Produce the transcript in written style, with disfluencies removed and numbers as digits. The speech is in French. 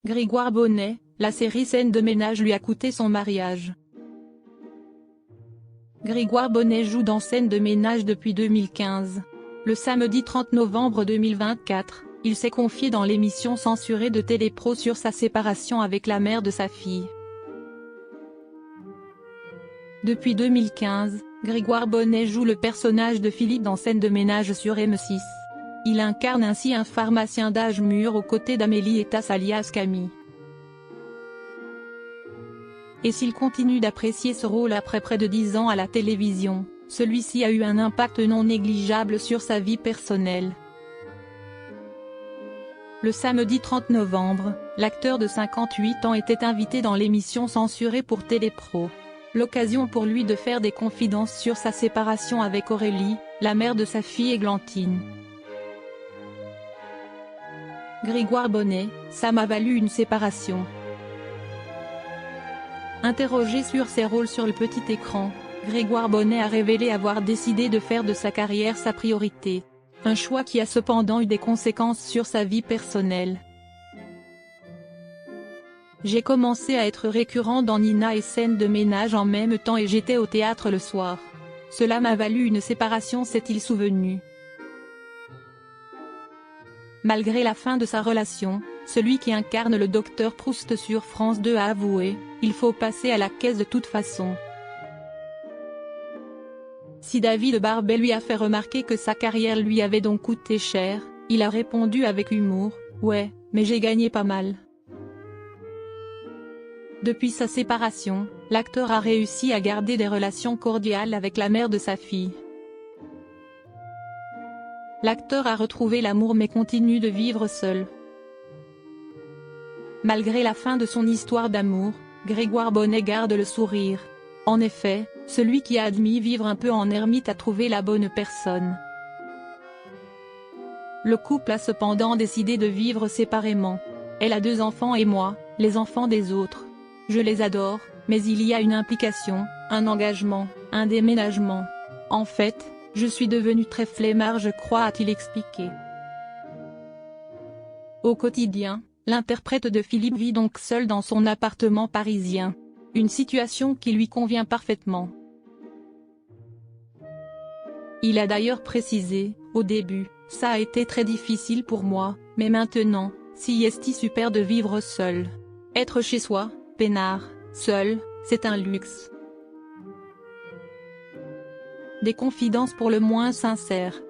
Grégoire Bonnet, la série Scènes de ménage lui a coûté son mariage. Grégoire Bonnet joue dans Scènes de ménage depuis 2015. Le samedi 30 novembre 2024, il s'est confié dans l'émission censurée de Télépro sur sa séparation avec la mère de sa fille. Depuis 2015, Grégoire Bonnet joue le personnage de Philippe dans Scènes de ménage sur M6. Il incarne ainsi un pharmacien d'âge mûr aux côtés d'Amélie Etas alias Camille. Et s'il continue d'apprécier ce rôle après près de 10 ans à la télévision, celui-ci a eu un impact non négligeable sur sa vie personnelle. Le samedi 30 novembre, l'acteur de 58 ans était invité dans l'émission censurée pour Télépro. L'occasion pour lui de faire des confidences sur sa séparation avec Aurélie, la mère de sa fille Églantine. Grégoire Bonnet, ça m'a valu une séparation. Interrogé sur ses rôles sur le petit écran, Grégoire Bonnet a révélé avoir décidé de faire de sa carrière sa priorité. Un choix qui a cependant eu des conséquences sur sa vie personnelle. J'ai commencé à être récurrent dans Nina et Scènes de ménage en même temps et j'étais au théâtre le soir. Cela m'a valu une séparation, s'est-il souvenu. Malgré la fin de sa relation, celui qui incarne le docteur Proust sur France 2 a avoué « Il faut passer à la caisse de toute façon ». Si David Barbet lui a fait remarquer que sa carrière lui avait donc coûté cher, il a répondu avec humour « Ouais, mais j'ai gagné pas mal ». Depuis sa séparation, l'acteur a réussi à garder des relations cordiales avec la mère de sa fille. L'acteur a retrouvé l'amour mais continue de vivre seul. Malgré la fin de son histoire d'amour, Grégoire Bonnet garde le sourire. En effet, celui qui a admis vivre un peu en ermite a trouvé la bonne personne. Le couple a cependant décidé de vivre séparément. Elle a 2 enfants et moi, les enfants des autres. Je les adore, mais il y a une implication, un engagement, un déménagement. En fait, je suis devenu très flemmard je crois, a-t-il expliqué. Au quotidien, l'interprète de Philippe vit donc seul dans son appartement parisien. Une situation qui lui convient parfaitement. Il a d'ailleurs précisé, au début, ça a été très difficile pour moi, mais maintenant, si est super de vivre seul. Être chez soi, peinard, seul, c'est un luxe. Des confidences pour le moins sincères.